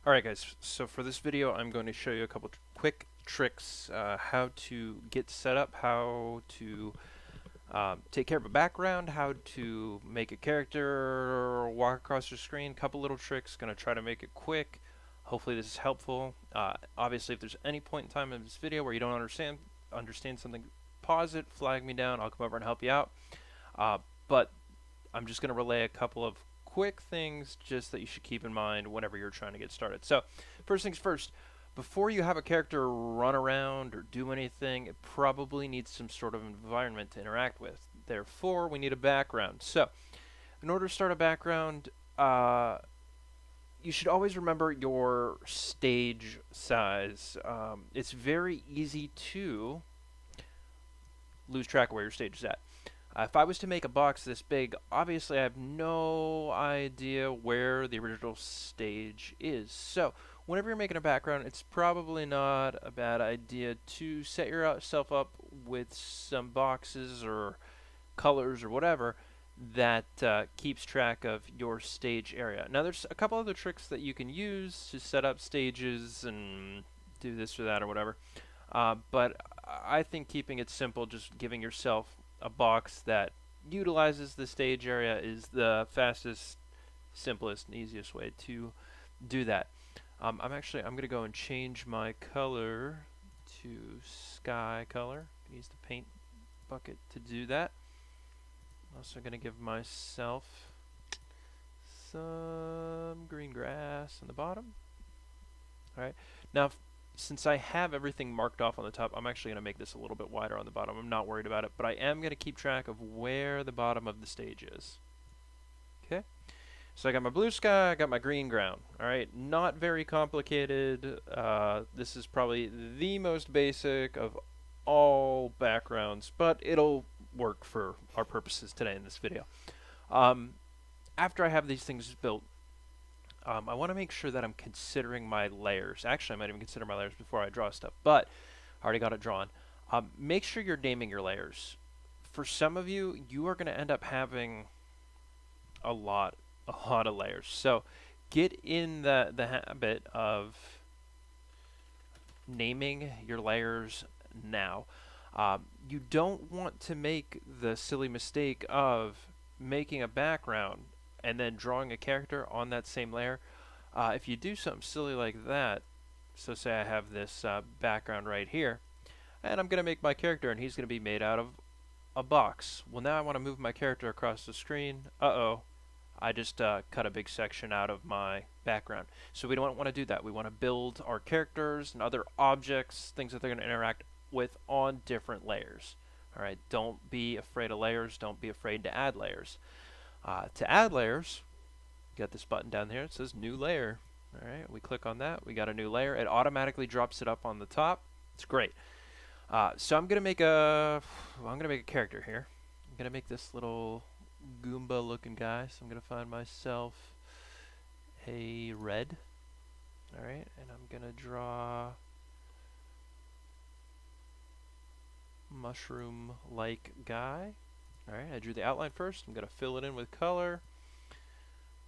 Alright guys, so for this video I'm going to show you a couple quick tricks, how to get set up, how to take care of a background, how to make a character walk across your screen. Couple little tricks, going to try to make it quick. Hopefully this is helpful. Obviously if there's any point in time in this video where you don't understand something, pause it, flag me down, I'll come over and help you out. But I'm just going to relay a couple of quick things just that you should keep in mind whenever you're trying to get started. So first things first, before you have a character run around or do anything, it probably needs some sort of environment to interact with. Therefore, we need a background. So in order to start a background, you should always remember your stage size. It's very easy to lose track of where your stage is at. If I was to make a box this big, obviously I have no idea where the original stage is. So whenever you're making a background, it's probably not a bad idea to set yourself up with some boxes or colors or whatever that keeps track of your stage area. Now there's a couple other tricks that you can use to set up stages and do this or that or whatever. But I think keeping it simple, just giving yourself a box that utilizes the stage area is the fastest, simplest, and easiest way to do that. I'm going to go and change my color to sky color. Use the paint bucket to do that. I'm also going to give myself some green grass on the bottom. Alright, now since I have everything marked off on the top, I'm actually going to make this a little bit wider on the bottom. I'm not worried about it, but I am going to keep track of where the bottom of the stage is. Okay, so I got my blue sky, I got my green ground. Alright, not very complicated. This is probably the most basic of all backgrounds, but it'll work for our purposes today in this video. After I have these things built, I want to make sure that I'm considering my layers. Actually, I might even consider my layers before I draw stuff, but I already got it drawn. Make sure you're naming your layers. For some of you, you are going to end up having a lot of layers. So get in the habit of naming your layers now. You don't want to make the silly mistake of making a background and then drawing a character on that same layer. If you do something silly like that, so say I have this background right here, and I'm going to make my character and he's going to be made out of a box. Well, now I want to move my character across the screen. Uh-oh, I just cut a big section out of my background. So we don't want to do that. We want to build our characters and other objects, things that they're going to interact with on different layers. Alright, don't be afraid of layers, don't be afraid to add layers. To add layers, got this button down here, it says new layer. Alright, we click on that, we got a new layer. It automatically drops it up on the top. It's great. So I'm gonna make a character here. I'm gonna make this little Goomba looking guy. So I'm gonna find myself a red. Alright, and I'm gonna draw mushroom like guy. Alright, I drew the outline first. I'm going to fill it in with color.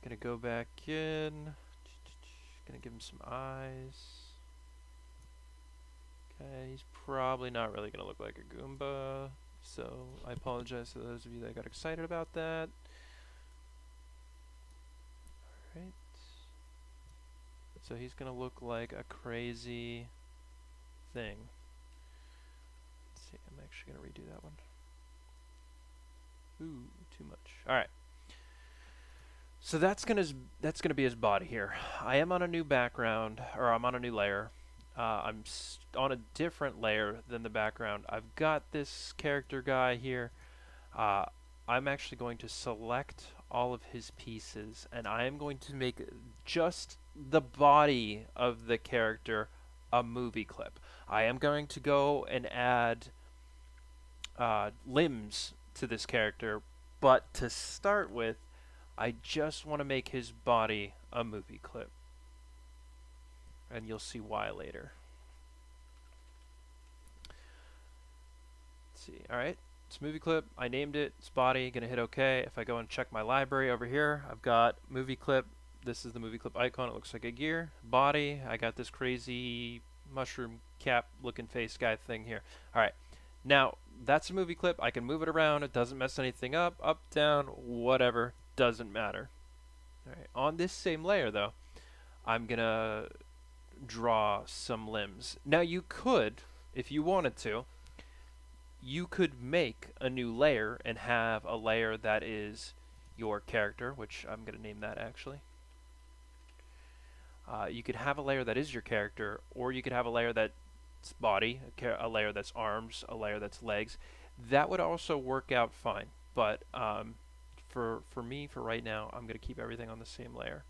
Going to go back in. Going to give him some eyes. Okay, he's probably not really going to look like a Goomba, so I apologize to those of you that got excited about that. Alright. So he's going to look like a crazy thing. Let's see, I'm actually going to redo that one. Ooh, too much. Alright. So that's gonna be his body here. I am on a new background, or I'm on a new layer. I'm on a different layer than the background. I've got this character guy here. I'm actually going to select all of his pieces, and I am going to make just the body of the character a movie clip. I am going to go and add limbs to this character, but to start with, I just want to make his body a movie clip, and you'll see why later. Let's see. Alright, it's movie clip. I named it. It's body. Gonna hit OK. If I go and check my library over here, I've got movie clip, This is the movie clip icon. It looks like a gear. Body, I got this crazy mushroom cap looking face guy thing here. Alright, now that's a movie clip. I can move it around. It doesn't mess anything up, down, whatever. Doesn't matter. Alright, on this same layer though, I'm gonna draw some limbs. Now you could, if you wanted to, you could make a new layer and have a layer that is your character, which I'm going to name that actually. You could have a layer that is your character, or you could have a layer that's body, a layer that's arms, a layer that's legs. That would also work out fine, but for me, for right now, I'm going to keep everything on the same layer.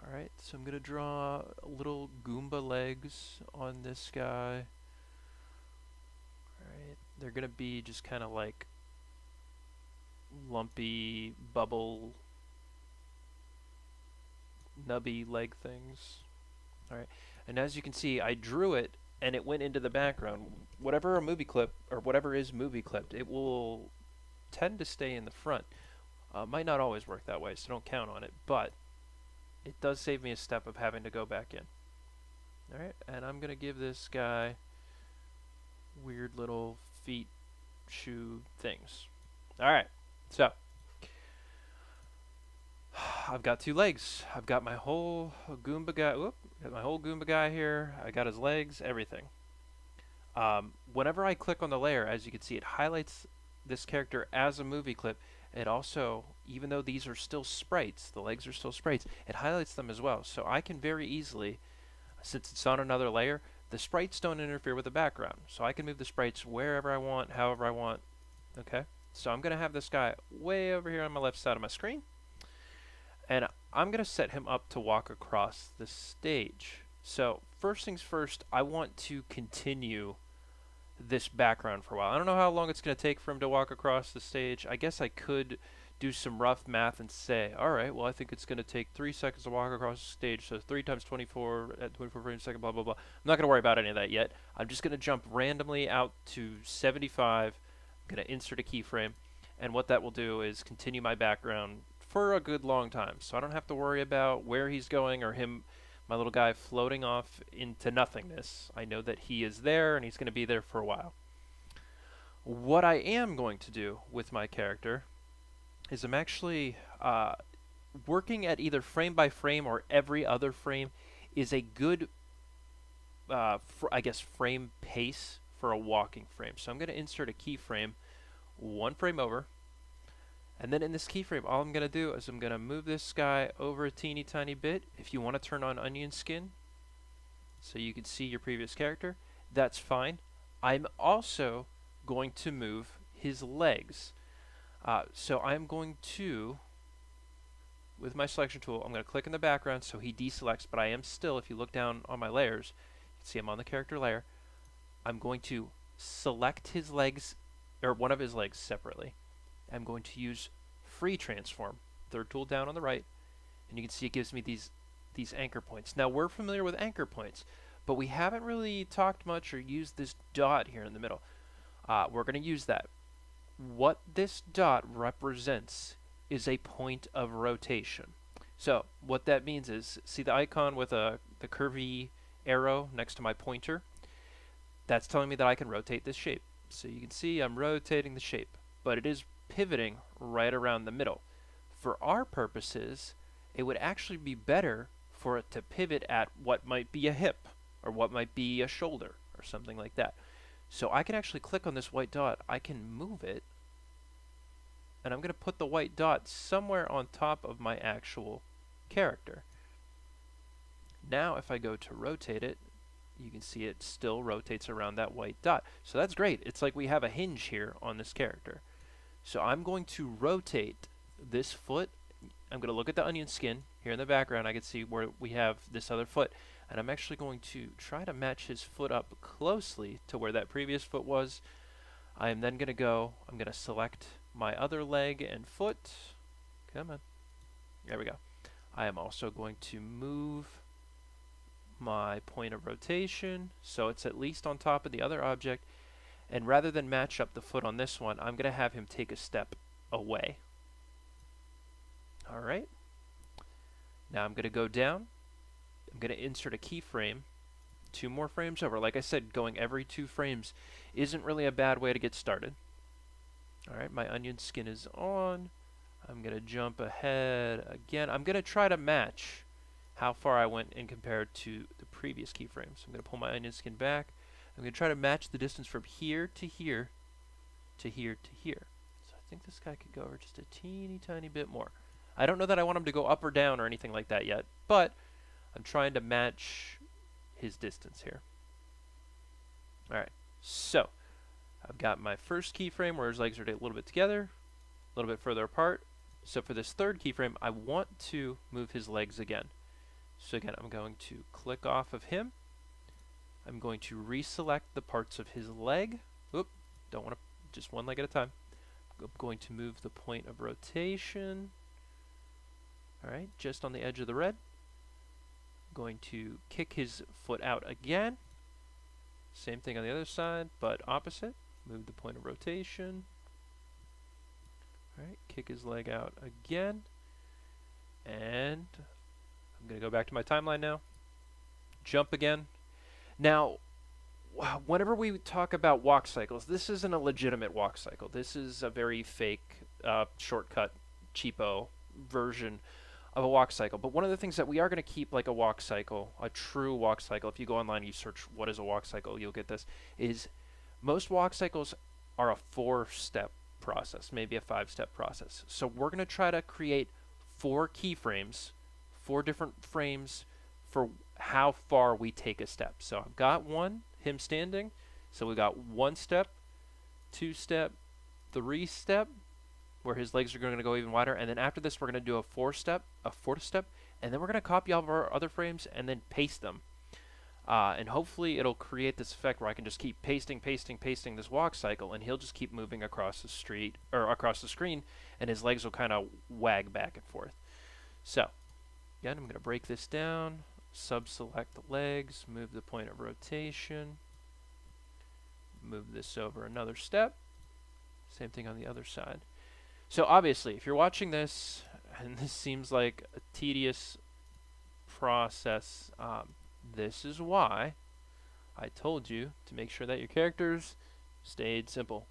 Alright, so I'm going to draw little Goomba legs on this guy. Alright, they're going to be just kind of like lumpy, bubble, nubby leg things. Alright, and as you can see, I drew it and it went into the background. Whatever a movie clip, or whatever is movie clipped, it will tend to stay in the front. Might not always work that way, so don't count on it, but it does save me a step of having to go back in. Alright, and I'm going to give this guy weird little feet, shoe things. Alright, so I've got two legs. I've got my whole Goomba guy. Got my whole Goomba guy here. I got his legs, everything. Whenever I click on the layer, as you can see, it highlights this character as a movie clip. It also, even though these are still sprites, the legs are still sprites, it highlights them as well. So I can very easily, since it's on another layer, the sprites don't interfere with the background. So I can move the sprites wherever I want, however I want. Okay? So I'm going to have this guy way over here on my left side of my screen. And I'm going to set him up to walk across the stage. So first things first, I want to continue this background for a while. I don't know how long it's going to take for him to walk across the stage. I guess I could do some rough math and say, alright, well I think it's going to take 3 seconds to walk across the stage, so 3 times 24 at 24 frames a second, blah blah blah. I'm not going to worry about any of that yet. I'm just going to jump randomly out to 75. I'm going to insert a keyframe, and what that will do is continue my background for a good long time, so I don't have to worry about where he's going or him, my little guy, floating off into nothingness. I know that he is there and he's going to be there for a while. What I am going to do with my character is I'm actually working at either frame by frame or every other frame is a good, I guess, frame pace for a walking frame. So I'm going to insert a keyframe 1 frame over. And then in this keyframe, all I'm going to do is I'm going to move this guy over a teeny tiny bit. If you want to turn on onion skin so you can see your previous character, that's fine. I'm also going to move his legs. So I'm going to, with my selection tool, I'm going to click in the background so he deselects, but I am still, if you look down on my layers, you can see I'm on the character layer. I'm going to select his legs, or one of his legs separately. I'm going to use free transform, third tool down on the right, and you can see it gives me these anchor points. Now we're familiar with anchor points, but we haven't really talked much or used this dot here in the middle. We're going to use that. What this dot represents is a point of rotation. So what that means is, see the icon with the curvy arrow next to my pointer? That's telling me that I can rotate this shape. So you can see I'm rotating the shape, but it is pivoting right around the middle. For our purposes, it would actually be better for it to pivot at what might be a hip or what might be a shoulder or something like that. So I can actually click on this white dot, I can move it, and I'm going to put the white dot somewhere on top of my actual character. Now if I go to rotate it, you can see it still rotates around that white dot. So that's great. It's like we have a hinge here on this character. So I'm going to rotate this foot. I'm going to look at the onion skin here in the background. I can see where we have this other foot. And I'm actually going to try to match his foot up closely to where that previous foot was. I am then going to go, I'm going to select my other leg and foot. Come on. There we go. I am also going to move my point of rotation so it's at least on top of the other object. And rather than match up the foot on this one, I'm going to have him take a step away. Alright. Now I'm going to go down. I'm going to insert a keyframe 2 more frames over. Like I said, going every 2 frames isn't really a bad way to get started. Alright, my onion skin is on. I'm going to jump ahead again. I'm going to try to match how far I went in compared to the previous keyframe. So I'm going to pull my onion skin back. I'm going to try to match the distance from here to here to here to here. So I think this guy could go over just a teeny tiny bit more. I don't know that I want him to go up or down or anything like that yet, but I'm trying to match his distance here. Alright, so I've got my first keyframe where his legs are a little bit together, a little bit further apart. So for this third keyframe, I want to move his legs again. So again, I'm going to click off of him. I'm going to reselect the parts of his leg. Oop, don't want to, just one leg at a time. I'm going to move the point of rotation. Alright, just on the edge of the red. Going to kick his foot out again. Same thing on the other side, but opposite. Move the point of rotation. Alright, kick his leg out again. And I'm going to go back to my timeline now. Jump again. Now, whenever we talk about walk cycles, this isn't a legitimate walk cycle. This is a very fake, shortcut, cheapo version of a walk cycle. But one of the things that we are going to keep like a walk cycle, a true walk cycle, if you go online and you search what is a walk cycle, you'll get this, is most walk cycles are a 4-step process, maybe a 5-step process. So we're going to try to create 4 keyframes, 4 different frames for how far we take a step. So I've got one, him standing. So we got 1 step, 2 step, 3 step, where his legs are going to go even wider, and then after this we're going to do a 4th step, and then we're going to copy all of our other frames and then paste them. And hopefully it'll create this effect where I can just keep pasting this walk cycle, and he'll just keep moving across the street, or across the screen, and his legs will kind of wag back and forth. So, again, I'm going to break this down, select the legs, move the point of rotation, move this over another step, same thing on the other side. So obviously, if you're watching this, and this seems like a tedious process, this is why I told you to make sure that your characters stayed simple.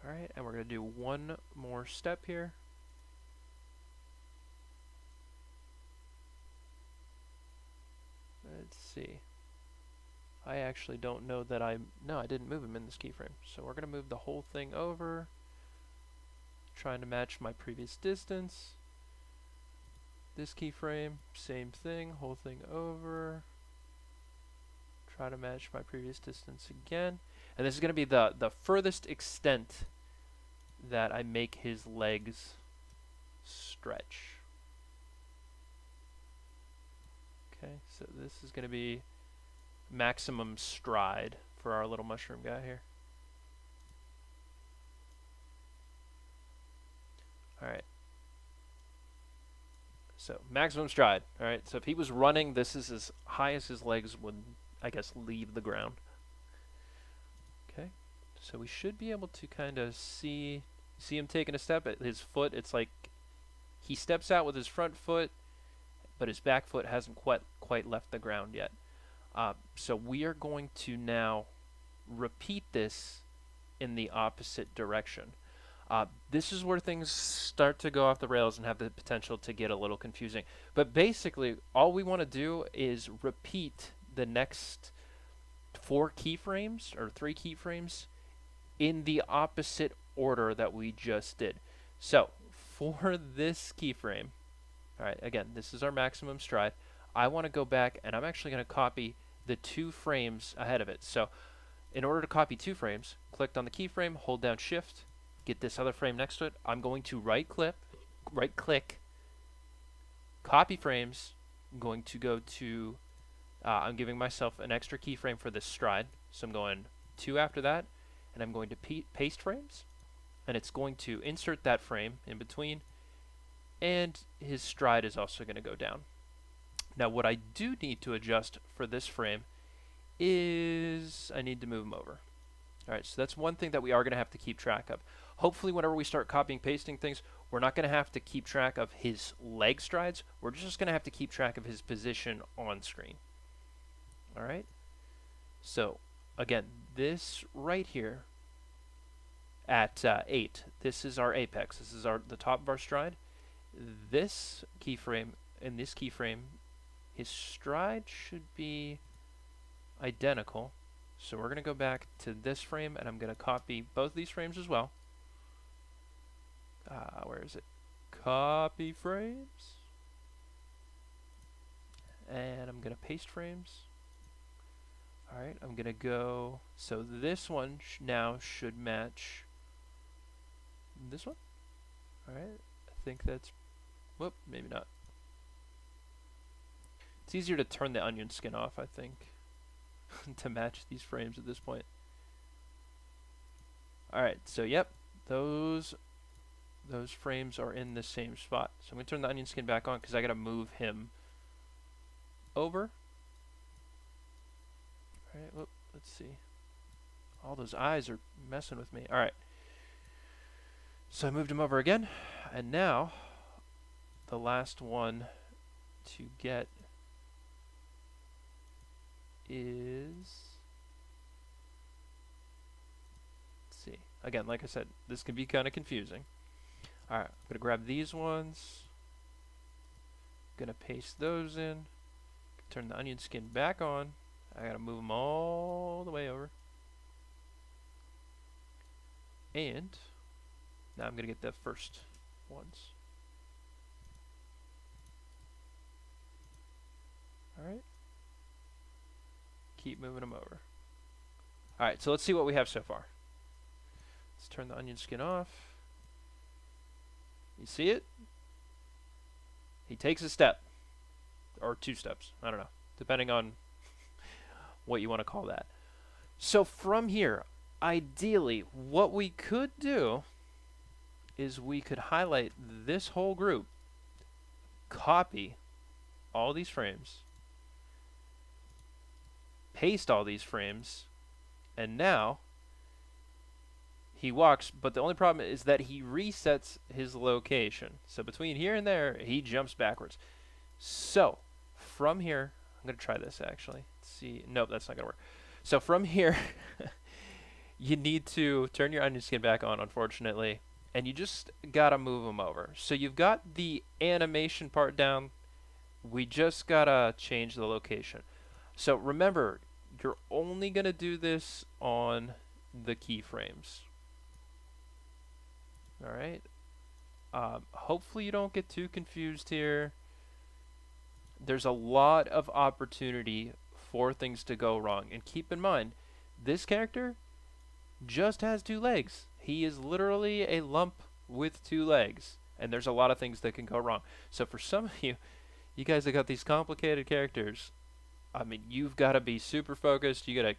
Alright, and we're going to do one more step here. Let's see. I actually don't know that I didn't move him in this keyframe. So we're going to move the whole thing over. Trying to match my previous distance. This keyframe, same thing, whole thing over. Try to match my previous distance again. And this is going to be the furthest extent that I make his legs stretch. Okay, so this is going to be maximum stride for our little mushroom guy here. Alright. So, maximum stride. Alright, so if he was running, this is as high as his legs would, I guess, leave the ground. Okay, so we should be able to kind of see him taking a step. At his foot, it's like he steps out with his front foot, but his back foot hasn't quite left the ground yet. So we are going to now repeat this in the opposite direction. This is where things start to go off the rails and have the potential to get a little confusing. But basically, all we want to do is repeat the next 4 keyframes, or 3 keyframes, in the opposite order that we just did. So, for this keyframe, alright, again, this is our maximum stride. I want to go back, and I'm actually going to copy the 2 frames ahead of it. So, in order to copy 2 frames, click on the keyframe, hold down Shift, get this other frame next to it. I'm going to right click, copy frames. I'm going to go to, I'm giving myself an extra keyframe for this stride. So I'm going 2 after that, and I'm going to paste frames, and it's going to insert that frame in between, and his stride is also going to go down. Now what I do need to adjust for this frame is I need to move him over. Alright, so that's one thing that we are going to have to keep track of. Hopefully whenever we start copying pasting things, We're not going to have to keep track of his leg strides. We're just going to have to keep track of his position on screen. All right? So, again, this right here at 8, this is our apex. This is the top of our stride. This keyframe and this keyframe, his stride should be identical. So we're going to go back to this frame, and I'm going to copy both these frames as well. Where is it? Copy frames. And I'm going to paste frames. Alright, I'm going to go, so this one now should match this one. Alright, I think that's, whoop, maybe not. It's easier to turn the onion skin off, I think, to match these frames at this point. Alright, so yep, those frames are in the same spot. So I'm going to turn the onion skin back on because I got to move him over. Alright, whoop, let's see. All those eyes are messing with me. Alright. So I moved him over again. And now, the last one to get is... Let's see. Again, like I said, this can be kind of confusing. Alright, I'm going to grab these ones. Going to paste those in. Turn the onion skin back on. I gotta move them all the way over. And now I'm gonna get the first ones. Alright. Keep moving them over. Alright, so let's see what we have so far. Let's turn the onion skin off. You see it? He takes a step. Or 2 steps. I don't know. Depending on what you want to call that. So from here, ideally, what we could do is we could highlight this whole group, copy all these frames, paste all these frames, and now he walks, but the only problem is that he resets his location. So between here and there, he jumps backwards. So from here, I'm going to try this actually. Let's see. Nope, that's not going to work. So from here, you need to turn your onion skin back on, unfortunately, and you just got to move them over. So you've got the animation part down. We just got to change the location. So remember, you're only going to do this on the keyframes. All right. Hopefully you don't get too confused here. There's a lot of opportunity for things to go wrong. And keep in mind, this character just has 2 legs. He is literally a lump with 2 legs. And there's a lot of things that can go wrong. So for some of you guys that got these complicated characters, I mean, you've got to be super focused. You got to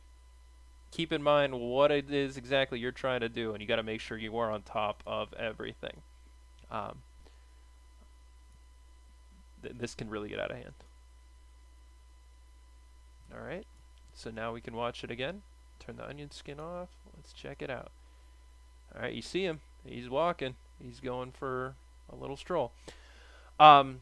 keep in mind what it is exactly you're trying to do. And you got to make sure you are on top of everything. This can really get out of hand. Alright, so now we can watch it again. Turn the onion skin off. Let's check it out. Alright, you see him. He's walking. He's going for a little stroll. So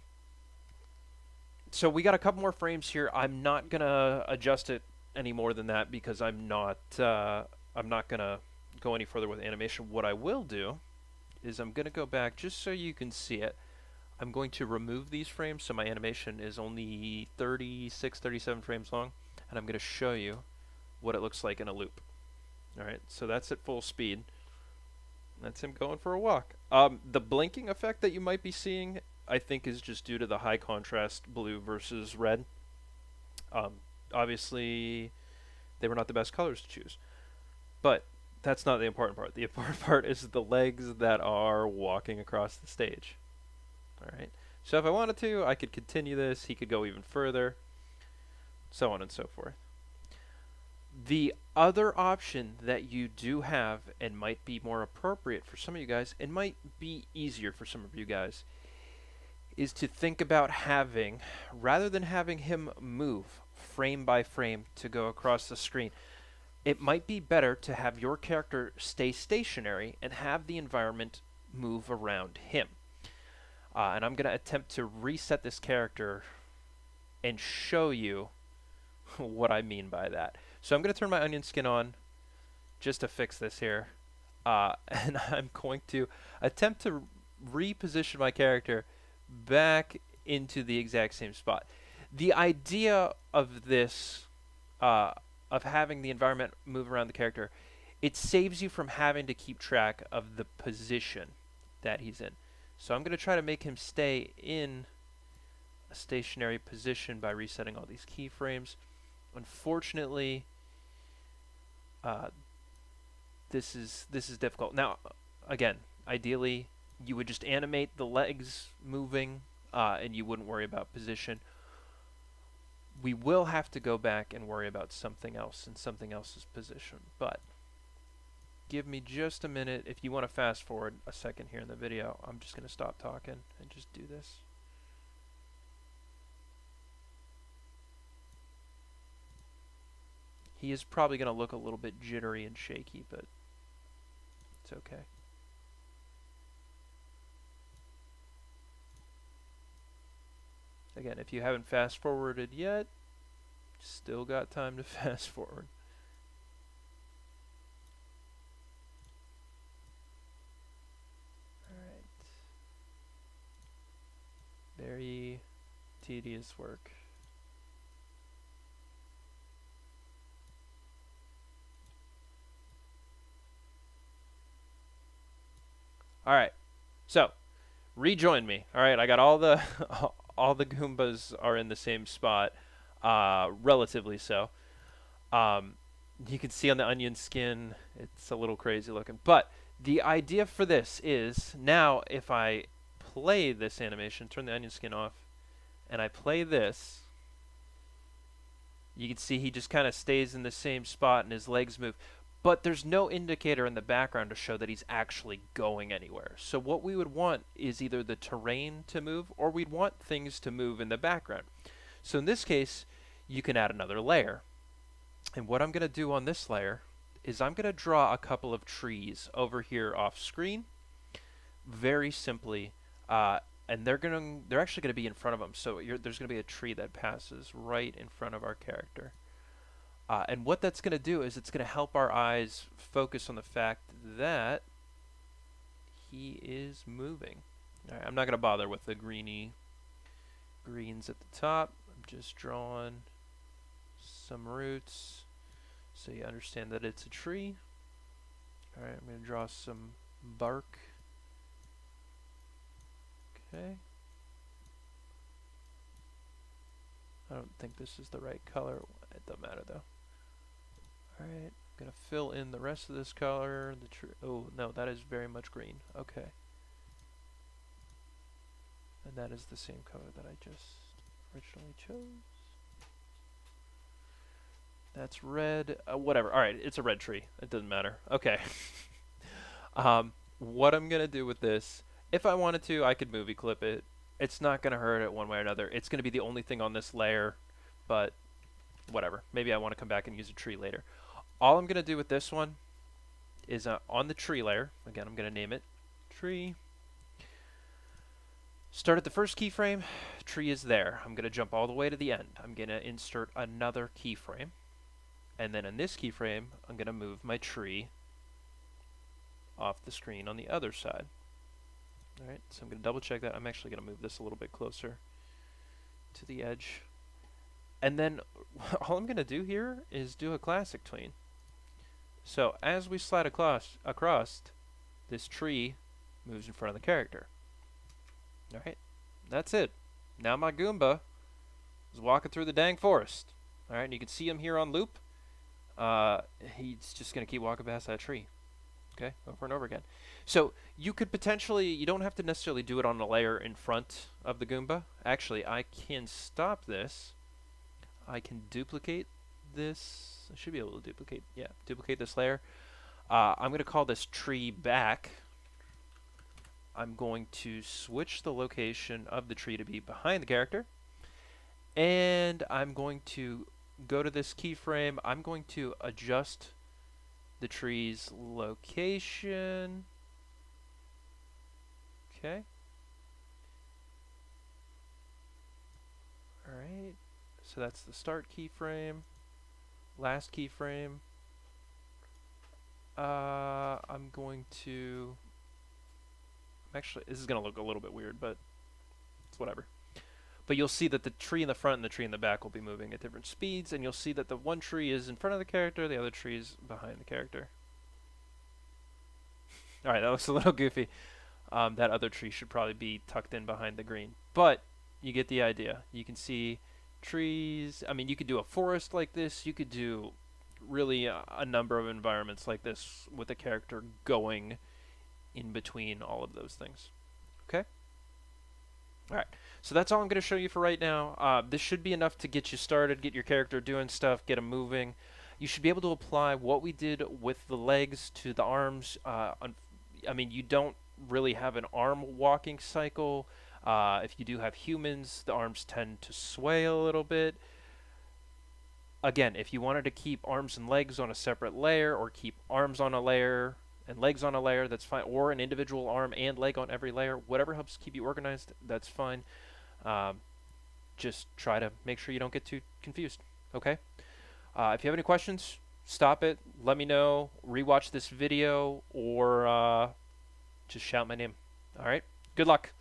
we got a couple more frames here. I'm not going to adjust it any more than that because I'm not going to go any further with animation. What I will do is I'm going to go back just so you can see it. I'm going to remove these frames so my animation is only 36, 37 frames long, and I'm going to show you what it looks like in a loop. Alright, so that's at full speed. That's him going for a walk. The blinking effect that you might be seeing, I think, is just due to the high contrast blue versus red. Obviously, they were not the best colors to choose. But that's not the important part. The important part is the legs that are walking across the stage. Alright, so if I wanted to, I could continue this. He could go even further, so on and so forth. The other option that you do have, and might be more appropriate for some of you guys, and might be easier for some of you guys, is to think about having, rather than having him move frame by frame to go across the screen, it might be better to have your character stay stationary and have the environment move around him. And I'm going to attempt to reset this character and show you what I mean by that. So I'm going to turn my onion skin on just to fix this here. And I'm going to attempt to reposition my character back into the exact same spot. The idea of this, of having the environment move around the character, it saves you from having to keep track of the position that he's in. So I'm going to try to make him stay in a stationary position by resetting all these keyframes. Unfortunately, this is difficult. Now, again, ideally, you would just animate the legs moving, and you wouldn't worry about position. We will have to go back and worry about something else in something else's position, but give me just a minute. If you want to fast forward a second here in the video, I'm just going to stop talking and just do this. He is probably going to look a little bit jittery and shaky, but it's okay. Again, if you haven't fast forwarded yet, still got time to fast forward. Alright. Very tedious work. Alright, so rejoin me. Alright, I got all the all the Goombas are in the same spot, relatively so. You can see on the onion skin, it's a little crazy looking. But the idea for this is, now if I play this animation, turn the onion skin off, and I play this, you can see he just kind of stays in the same spot and his legs move. But there's no indicator in the background to show that he's actually going anywhere. So what we would want is either the terrain to move, or we'd want things to move in the background. So in this case, you can add another layer. And what I'm going to do on this layer is I'm going to draw a couple of trees over here off screen, very simply, and they're actually going to be in front of them. So there's going to be a tree that passes right in front of our character. And what that's going to do is it's going to help our eyes focus on the fact that he is moving. All right, I'm not going to bother with the greens at the top. I'm just drawing some roots so you understand that it's a tree. All right, I'm going to draw some bark. Okay. I don't think this is the right color. It doesn't matter though. Alright, I'm going to fill in the rest of this color. Oh, no, that is very much green. Okay. And that is the same color that I just originally chose. That's red. Whatever. Alright, it's a red tree. It doesn't matter. Okay. What I'm going to do with this, if I wanted to, I could movie clip it. It's not going to hurt it one way or another. It's going to be the only thing on this layer, but whatever. Maybe I want to come back and use a tree later. All I'm going to do with this one is on the tree layer, again, I'm going to name it tree. Start at the first keyframe, tree is there. I'm going to jump all the way to the end. I'm going to insert another keyframe. And then in this keyframe, I'm going to move my tree off the screen on the other side. Alright, so I'm going to double check that. I'm actually going to move this a little bit closer to the edge. And then all I'm going to do here is do a classic tween. So as we slide across, this tree moves in front of the character. Alright, that's it. Now my Goomba is walking through the dang forest. Alright, and you can see him here on loop. He's just going to keep walking past that tree. Okay, over and over again. So you could potentially, you don't have to necessarily do it on a layer in front of the Goomba. Actually, I can stop this. I can duplicate this. I should be able to duplicate this layer. I'm going to call this tree back. I'm going to switch the location of the tree to be behind the character. And I'm going to go to this keyframe. I'm going to adjust the tree's location. Okay. So that's the start keyframe, last keyframe. I'm going to, actually, this is going to look a little bit weird, but it's whatever. But you'll see that the tree in the front and the tree in the back will be moving at different speeds, and you'll see that the one tree is in front of the character, the other tree is behind the character. Alright, that looks a little goofy. That other tree should probably be tucked in behind the green. But you get the idea. You can see trees. I mean, you could do a forest like this. You could do really a number of environments like this with a character going in between all of those things. Okay? Alright, so that's all I'm going to show you for right now. This should be enough to get you started, get your character doing stuff, get them moving. You should be able to apply what we did with the legs to the arms. I mean, you don't really have an arm walking cycle. If you do have humans, the arms tend to sway a little bit. Again, if you wanted to keep arms and legs on a separate layer, or keep arms on a layer and legs on a layer, that's fine. Or an individual arm and leg on every layer, whatever helps keep you organized, that's fine. Just try to make sure you don't get too confused, okay? If you have any questions, stop it, let me know, rewatch this video, or just shout my name. All right, good luck.